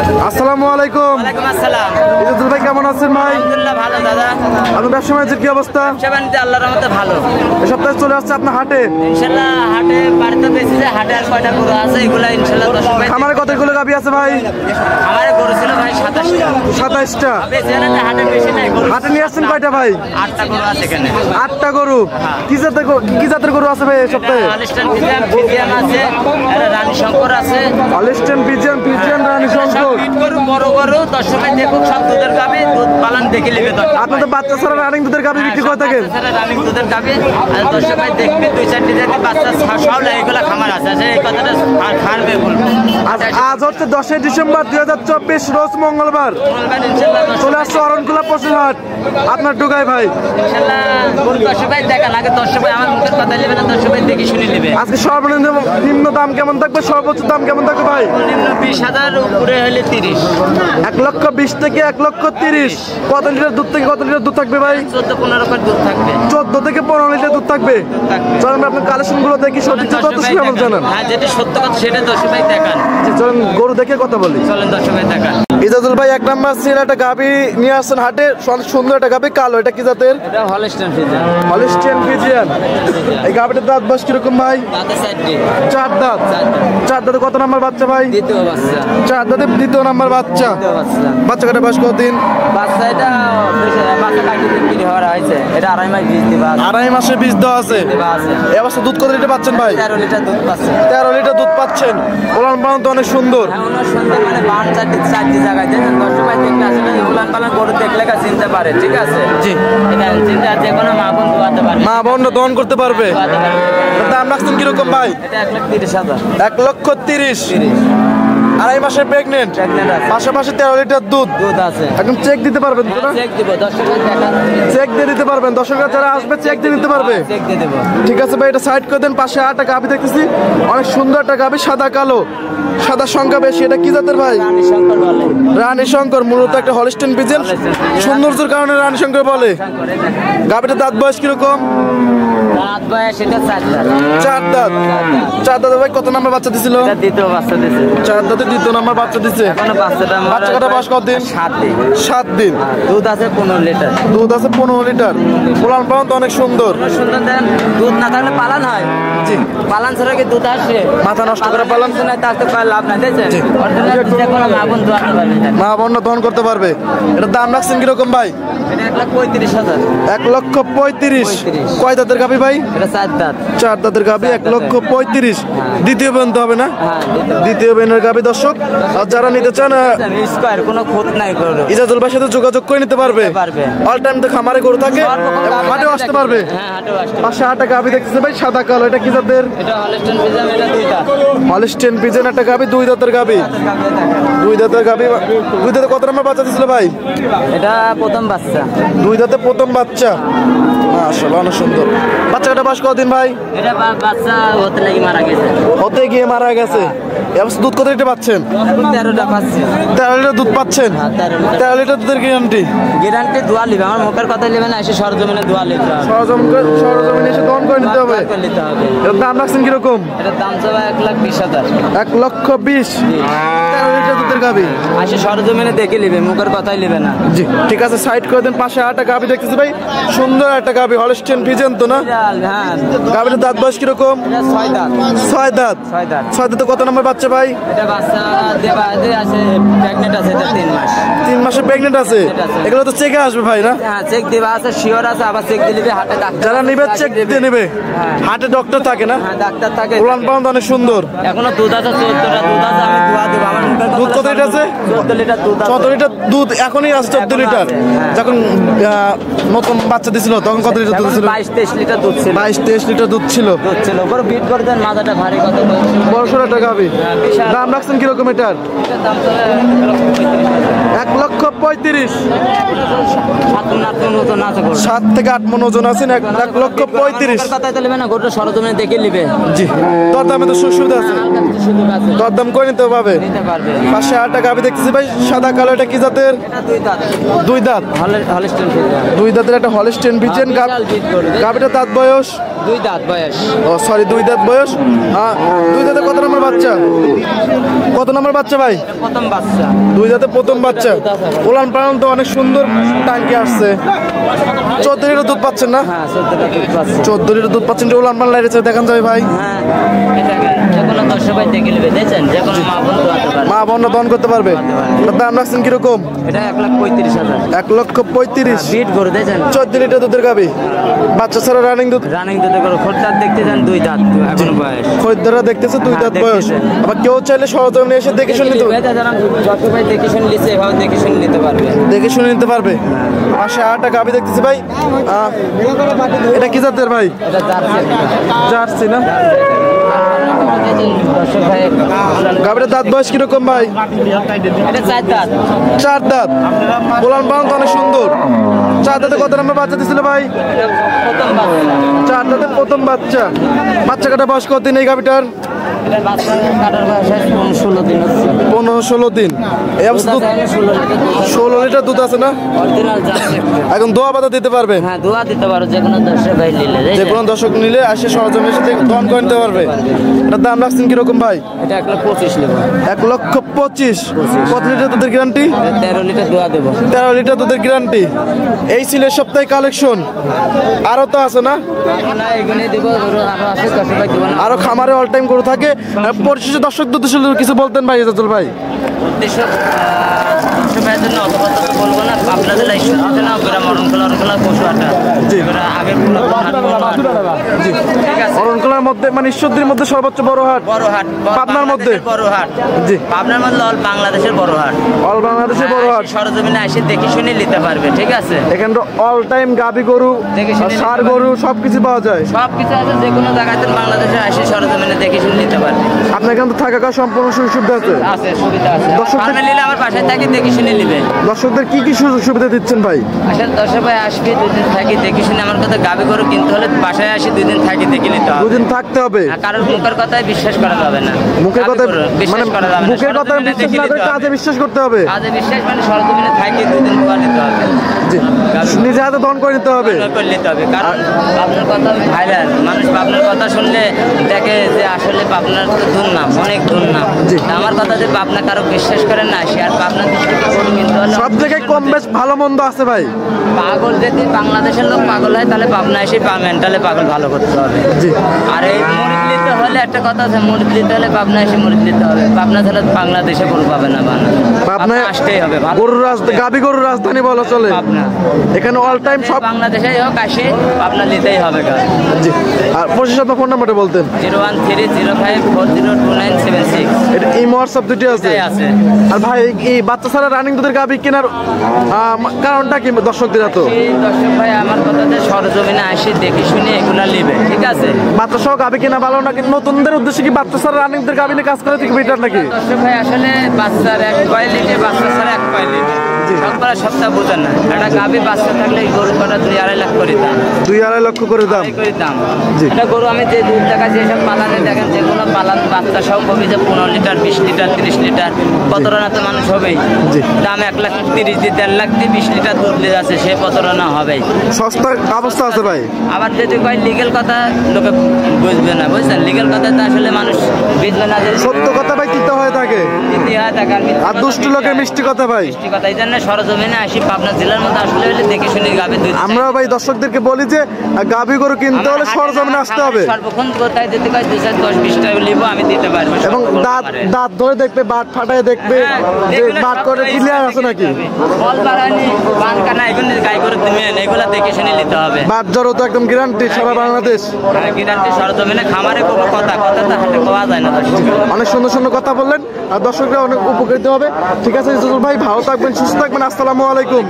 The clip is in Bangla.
আসসালামু আলাইকুম। ওয়ালাইকুম আসসালাম। ইজাজুল ভাই কেমন আছেন ভাই? আলহামদুলিল্লাহ ভালো দাদা। আপনার ব্যবসা বাণিজ্যের কি অবস্থা? ব্যবসা-বাণিজ্য আল্লাহর রহমতে ভালো। এই সপ্তাহে চলে আসছে আপনার হাটে। ইনশাআল্লাহ হাটে বাড়িতে বেশি যে হাটে আর কয়টা গরু আছে এগুলা ইনশাআল্লাহ দর্শক ভাই। খামারে কতগুলো গাভী আছে ভাই? আমারে গরু ছিল ভাই 27টা। 27টা। বেশি না হাটে বেশি নাই গরু। হাটে নিয়ে আসছেন কয়টা ভাই? 8টা গরু আছে এখানে। 8টা গরু। কি জাতের গরু আছে ভাই এই সপ্তাহে? হলিস্টাইন ফিজিয়ান আছে, আর রানী শঙ্কর আছে। হলিস্টাইন ফিজিয়ান রানী শঙ্কর। গরু বড় গরু দর্শক ভাই দেখুক সব দুধের গাভী দুধ পালন দেখে নেবে দর্শক। আপনি তো বাচ্চা ছাড়া রানিং দুধের গাভী বিক্রি করে থাকেন। রানিং দুধের গাভী আর দর্শক ভাই দেখবে 2-4টি যদি বাচ্চা সব এগুলা খামার আছে এই কথাটা আর খাবে বলবো। আজ হচ্ছে 10 ডিসেম্বর 2024 রোজ মঙ্গলবার। চলে আসছে অরণকুলা পশুর হাট আপনার ডুগাই ভাই। ইনশাআল্লাহ গরু দর্শক ভাই দেখা লাগে দর্শক ভাই আমার মুখের কথা নেবে না, দর্শক ভাই দেখে শুনে নেবে। আজকে সর্বনিম্ন দাম কেমন থাকবে, সর্বোচ্চ দাম কেমন থাকবে ভাই? নিম্ন 20,000 উপরে হলে 30। 1,20,000 থেকে 1,30,000। কত লিটার দুধ থেকে কত লিটার দুধ থাকবে ভাই? 14-15 লিটার দুধ থাকবে। 14 থেকে 15 লিটার দুধ থাকবে। চলেন আপনার কালেকশন গুলো দেখি, সঠিক তথ্য কেমন জানেন? হ্যাঁ যেটা সত্য কথা সেটা দর্শক ভাই দেখান। চলেন গরু দেখে কথা বলি। চলেন দর্শক ভাই দেখান। ইজাজুল ভাই 1 নাম্বার সিরিয়াল একটা গাভী নিয়ে আসছেন হাটে, সুন্দর একটা গাভী, কালো। এটা কি জাতের? এটা হলিস্টাইন ফিজিয়ান। Holstein Friesian. এই গাভীটার দাঁত বয়স কিরকম ভাই? দাঁতে 4টি। 4 দাঁত। 4 দাঁতে কত নাম্বার বাচ্চা ভাই? দ্বিতীয় বাচ্চা। 4 দাঁতে দ্বিতীয় নাম্বার বাচ্চা। বাচ্চা কাটা বয়স কতদিন? বাচ্চা এটা বাচ্চা কাটি বিক্রি হওয়ার হয়েছে। এটা 2.5 মাস বীজ দিবা। 2.5 মাসে বীজ দেওয়া আছে। এই অবস্থা দুধ কত লিটার পাচ্ছেন ভাই? 13 লিটার দুধ পাচ্ছে। 13 লিটার দুধ পাচ্ছেন। ওলান পালন তো অনেক সুন্দর। হ্যাঁ অনেক সুন্দর, মানে 4টি জায়গায় দেখেন দর্শক ভাই দেখতে আসলে উলান পালন গরু দেখলে চিনতে পারে, ঠিক আছে? জি। এটা চিন্তা যে কোনো মা বোন দোয়াতে পারে। মা বোন দহন করতে পারবে। দোয়াতে পারে। দাম রাখছেন কিরকম ভাই? এটা 1,30,000। 1,30,000। 2.5 মাসের প্রেগনেন্ট। পাশাপাশি 13 লিটার দুধ আছে। একদম চেক দিতে পারবেন তো না? চেক দিব দর্শক ভাই দেখান। চেক দিয়ে দিতে পারবেন, দর্শকরা যারা আসবে চেক দিয়ে নিতে পারবে। চেক দিয়ে দেব। ঠিক আছে ভাই, এটা সাইড করে দেন। পাশে আরেকটা গাভী দেখতেছি, অনেক সুন্দর একটা গাভী, সাদা কালো, সাদা সংখ্যা বেশি। এটা কি জাতের ভাই? রানী শঙ্কর বলে। রানী শঙ্কর, মূলত একটা হলিস্টাইন ফিজিয়ান। সৌন্দর্যের কারণে রানী শঙ্কর বলে। গাভীটার দাঁত বয়স কিরকম? রাত বয়স এটা 4 দাঁত। 4 দাঁত। 4 দাঁত ভাই কত নাম্বার বাচ্চা দিছিল? এটা দ্বিতীয় বাচ্চা দিছে। 4 দাঁতে দ্বিতীয় নাম্বার বাচ্চা দিচ্ছে। এখনো বাচ্চাটা বাচ্চা কাটা বয়স কতদিন? 7 দিন। 7 দিন। দুধ আছে 15 লিটার। দুধ আছে 15 লিটার। ওলান পালন তো অনেক সুন্দর। সুন্দর দেন, দুধ না থাকলে পালন হয়। জি। পালন ছাড়া কি দুধ আসে? মাথা নষ্ট করে পালন নাই, তাতে কোনো লাভ নাই, দেখছেন? যে কোনো মা বোন দোয়াতে পারবে। মা বোন দহন করতে পারবে। এটার দাম রাখছেন কিরকম ভাই? এটা 1,35,000। 1,35,000। কয় দাঁতের গাভী ভাই? এটা 4 দাঁত। 4 দাঁতের গাভী, 1,35,000। দ্বিতীয় বেনতে হবে না? হ্যাঁ দ্বিতীয় বেনের গাভী দর্শক। আর যারা নিতে চান স্কয়ার কোনো খুঁত নাই গরু। ইজাজুল ভাইয়ের সাথে যোগাযোগ করে নিতে পারবে। পারবে। অল টাইম তো খামারে গরু থাকে, হাটেও আসতে পারবে। হ্যাঁ হাটেও আসতে। পাশে আরেকটা গাভী দেখতেছে ভাই, সাদা কালো। এটা কি জাতের? এটা হলিস্টাইন ফিজিয়ান। এটা 2 দাঁত। হলিস্টাইন ফিজিয়ান একটা গাভী, 2 দাঁতের গাভী। 2 দাঁতের গাভী। 2 দাঁতে কত নাম্বার বাচ্চা দিছিল ভাই? এটা প্রথম বাচ্চা। 2 দাঁতে প্রথম বাচ্চা। মাশাআল্লাহ অনেক সুন্দর। বাচ্চাটা বয়স কতদিন ভাই? এটা বাচ্চা হতে লাগি মারা গেছে। হতে গিয়ে মারা গেছে। এবার দুধ কত লিটার পাচ্ছেন? 13টা পাচ্ছি। 13 লিটার দুধ পাচ্ছেন। 13 লিটার দুধের গ্যারান্টি। গ্যারান্টি দোয়া লিবে, আমার মুখের কথা লিবে না, এসে সরজমিনে দোয়া লিবে। সরজমিনে এসে দহন করে নিতে হবে। নিতে হবে। এর দাম রাখছেন কিরকম? এটার দাম চাওয়া 1,20,000। 1,20,000। 13 লিটার দুধের গাভী। এসে সরজমিনে দেখে লিবে, মুখের কথাই লিবে না। জি ঠিক আছে, সাইড করে দেন। পাশে আরেকটা গাভী দেখতেছি ভাই, সুন্দর একটা গাভী, হলিস্টাইন ফিজিয়ান তো না? হ্যাঁ। গাভীর দাঁত বয়স কিরকম? 6 দাঁত। 6 দাঁত। 6 দাঁত। 6 দাঁতে কত নাম্বার বাচ্চা ভাই? এটা বাচ্চা দেবা আছে, প্রেগন্যান্ট আছে, এটা 3 মাস। 3 মাসে প্রেগনেন্ট আছে। এগুলো তো চেকে আসবে ভাই না? হ্যাঁ চেক দিবা আছে, শিওর আছে, আবার চেক দিলে হাটে ডাক্তার যারা নিবে চেক দিয়ে নেবে। হাটে ডক্টর থাকে না? হ্যাঁ ডাক্তার থাকে। উলান পালন তো অনেক সুন্দর। এখনো দুধ আছে 14টা দুধ আছে, আমি দোয়া দেব। আমার মুখের দুধ কত লিটার আছে? 14 লিটার দুধ আছে। 14 লিটার দুধ এখনই আছে। 14 লিটার। যখন নতুন বাচ্চা দিছিল তখন কত লিটার দুধ ছিল? 22-23 লিটার দুধ ছিল। 22-23 লিটার দুধ ছিল। ওপর বিট করে দেন, মাথাটা ভারী কত বড় সড় একটা গাভী। দাম রাখছেন কিরকম এটার? এটার দাম চলে 1,35,000। 7 থেকে 8 মণ ওজন আছেন। 1,35,000। কথা লিবে না, গোটা সরজমিনে দেখে লিবে। জি, তোর দামে তো সুবিধা আছে। তোর দাম করে নিতে পারবে। পাশে আরেকটা গাভী দেখতেছি ভাই, সাদা কালো। এটা কি জাতের? 2 দাঁত। 2 দাঁত। Holstein Friesian. 2 দাঁতের একটা হলস্টেইন ফ্রিজিয়ান গাবিটা দাঁত বয়স 2 দাঁত বয়স। ও সরি 2 দাঁত বয়স। 2 দাঁতে কত নম্বর বাচ্চা? কত নম্বর বাচ্চা ভাই? প্রথম বাচ্চা। 2 দাঁতে প্রথম বাচ্চা। উলান পালান তো অনেক সুন্দর টাঙ্কি আসছে। 14 লিটার দুধ পাচ্ছেন না? হ্যাঁ 14 দুধ পাচ্ছে। 14 লিটার দুধ পাচ্ছেন। উলান পালান লাইটেছে দেখান যাবে ভাই। হ্যাঁ এটা যেকোনো দর্শক ভাই দেখে নেবে, দেখছেন যেকোনো মা বোন দোয়াতে পারবে। মা বোন দন করতে পারবে। এটার দাম রাখছেন কিরকম? এটা 1,35,000। 1,35,000। বিট করে দেখছেন 14 লিটার দুধের গাবি, বাচ্চা ছাড়া রানিং দুধ। রানিং দুধে করে খোরদার দেখতে যান 2 দাঁত এখনো বয়স। খরিদ্দাররা দেখতেছে 2 দাঁত বয়স। দেখতেছে। আবার কেউ চাইলে সরজমিনে এসে দেখে শুনে নিতে দর্শক ভাই দেখে শুনে নিচ্ছে, এভাবে দেখে শুনে নিতে পারবে। দেখে শুনে নিতে পারবে। পাশে আরেকটা গাবি দেখতেছি ভাই। এটা কি জাতের ভাই? এটা জার্সি না? দর্শক ভাই গাবিটার দাঁত বয়স কিরকম ভাই? এটা 4 দাঁত। 4 দাঁত। উলান পালান তো অনেক সুন্দর। 4 দাঁতে কত নম্বর বাচ্চা দিছিল ভাই? এটা প্রথম বাচ্চা। 4 দাঁতে প্রথম বাচ্চা। বাচ্চা কাটা বয়স কতদিন এই গাবিটার? এটা বাচ্চা কাটার বয়স 16 দিন হচ্ছে। 15-16 দিন। এই অবস্থা দুধ 16 লিটার দুধ আছে না? Original jersey. এখন দোয়া পাতা দিতে পারবে। হ্যাঁ দোয়া দিতে পারো যেকোনো দর্শক ভাই নিলে। যে কোনো দর্শক নিলে আসে সরজমিনে এসে দন করে নিতে পারবে। এটার দাম রাখছেন কিরকম ভাই? এটা 1,25,000 নেব। 1,25,000। কত লিটার দুধের গ্যারান্টি? 13 লিটার দোয়া দেবো। 13 লিটার দুধের গ্যারান্টি। এই ছিল সপ্তাহে কালেকশন। আরো তো আছে না? না এগুলোই দেবো, আরো আছে দর্শক ভাই দেবো না। আরো খামারে অল টাইম গরু থাকে। পরিশেষে দর্শকদের উদ্দেশ্যে কিছু বলতেন ভাই এজাজুল ভাই? উদ্দেশ্য দর্শক ভাইয়ের জন্য অত কথা তো বলবো না, আপনাদের লাইফ শুনতে না ওরা মরণখোলা পশু হাটা। জি। ওরা আগের ঠিক আছে। অরণকলার মধ্যে মানে ঈশ্বরদীর মধ্যে সর্বোচ্চ বড় হাট বড় হাট পাবনার মধ্যে? বড় হাট। জি। পাবনার মধ্যে অল বাংলাদেশের বড় হাট। অল বাংলাদেশের বড় হাট। সরজমিনে এসে দেখে শুনে নিতে পারবে, ঠিক আছে। এখানে অল টাইম গাবি গরু, দেখে শুনে ষাঁড় নিতে গরু সবকিছু পাওয়া যায়। সব কিছু আছে, যে কোনো জায়গাতে বাংলাদেশে এসে সরজমিনে দেখে শুনে নিতে পারবে। আপনার এখানে তো থাকা খাওয়া সম্পূর্ণ সুযোগ সুবিধা আছে। আছে সুবিধা আছে। দর্শকদের- ফার্মে নিলে আমার বাসায় থাকি দেখে শুনে নিবে। দর্শকদের কি কি সুযোগ সুবিধা দিচ্ছেন ভাই? আসলে দর্শক ভাই আসবে 2 দিন থাকি দেখে শুনে, আমার কথা গাবি গরু কিনতে হলে বাসায় আসি 2 দিন থাকি দেখে নিতে হবে। 2 দিন থাকতে হবে। আর কারোর মুখের কথায় বিশ্বাস করা যাবে না। মুখের কথা গাভী গরু মানে বিশ্বাস করা যাবে না। মুখের কথা সরজমিনে বিশ্বাস দেখে না করে নিতে কাজে হবে। বিশ্বাস করতে হবে। কাজে বিশ্বাস মানে সরজমিনে থাকি 2 দিন দোয়া নিতে হবে। জি। নিজে হাতে দহন করে নিতে হবে। দোয়া করে নিতে হবে, কারণ আপনার কথা ভাইরাল মানুষ আপনার কথা শুনলে দেখে যে আসলে পাবনার তো দুর্নাম, অনেক দুর্নাম। জি। তা আমার কথা যে পাবনা কারো বিশ্বাস করেন না, সে আর পাবনা দৃষ্টিতে গরু কিনতে হলে সব জায়গায় কম বেশ ভালো মন্দ আছে ভাই। পাগল যদি বাংলাদেশের লোক পাগল হয় তাহলে পাবনা এসে মেন্টালে পাগল ভালো করতে হবে। জি। আর এই মুড়ি নিতে হলে একটা কথা আছে, মুড়ি নিতে হলে পাবনা এসে মুড়ি নিতে হবে। পাবনা ছাড়া বাংলাদেশে গরু পাবে না। পাবনা আসতেই হবে। ভালো গরুর রাজধানী, গাবি গরুর রাজধানী বলা চলে। পাবনা এখানে অল টাইম সব। বাংলাদেশেই হোক আসে পাবনা নিতেই হবে। জি। আর পরিশেষে আপনার ফোন নাম্বারটা বলতেন? 01305402976। এটা এই হোয়াটসঅ্যাপ দুটি আছে। এটাই আছে। আর ভাই এই বাচ্চা ছাড়া রানিং দুধের গাবি কেনার কারণটা কি দর্শকদের এত? এই দর্শক ভাই আমার কথা যে সরজমিনে আসে দেখে শুনে এগুলা নেবে, ঠিক আছে। বাচ্চা সহ গাবি কেনা ভালো নাকি নতুনদের উদ্দেশ্যে কি বাচ্চা ছাড়া রানিং দুধের গাবি নিয়ে কাজ করে থেকে বেটার নাকি? দর্শক ভাই আসলে বাচ্চার 1 কোয়ালিটি, বাচ্চা ছাড়া 1 কোয়ালিটি। সবগুলা সপ্তাহ বোঝেন না। একটা গাভী বাচ্চা থাকলে এই গরু কটা 2-2.5 লাখ করে দাম। 2-2.5 লক্ষ করে দাম। করে দাম। জি। এটা গরু আমি যে দুধ টাকা যেসব পালানে দেখেন, যে কোনো পালান বাচ্চা সব হবে যে 15 লিটার, 20 লিটার, 30 লিটার, কত রানা তো মানুষ হবেই। জি। দাম 1,30,000 দিয়ে 1.5 লাখ দিয়ে 20 লিটার দুধ দিয়ে যাচ্ছে, সে কত রানা হবেই। সস্তা অবস্থা আছে ভাই। আবার যদি কয় লিগেল কথা লোকে বুঝবে না, বুঝছেন। লিগেল কথা তো আসলে মানুষ বুঝবে না। যে সত্য কথা ভাই তিতা হয়ে থাকে। ইতিহাস দেখার আর দুষ্টু লোকের মিষ্টি কথা ভাই। মিষ্টি কথা। এই জন্য সরজমিনে আসি পাবনা জেলার মধ্যে আসলে হলে দেখে শুনে গাবে দুধ। আমরা ভাই দর্শকদেরকে বলি যে গাভী গরু কিনতে হলে সরজমিনে আসতে হবে। সর্বক্ষণ কোথায় যদি কয় 2-10 টাকা নিব আমি দিতে পারবো। এবং দাঁত ধরে দেখবে, বাট ফাটায় দেখবে যে বাট করে ক্লিয়ার আছে নাকি। ফল বাড়ানি পান কানা এগুলো গাই করে দিবেন, এগুলা দেখে শুনে নিতে হবে। বাট জ্বর তো একদম গ্যারান্টি সারা বাংলাদেশ। গ্যারান্টি সরজমিনে খামারে কোনো কথা তো হাতে পাওয়া যায় না। অনেক সুন্দর সুন্দর কথা বললেন আর দর্শকরা অনেক উপকৃত হবে। ঠিক আছে ইজাজুল ভাই, ভালো থাকবেন, সুস্থ থাকবেন। আসসালামু আলাইকুম।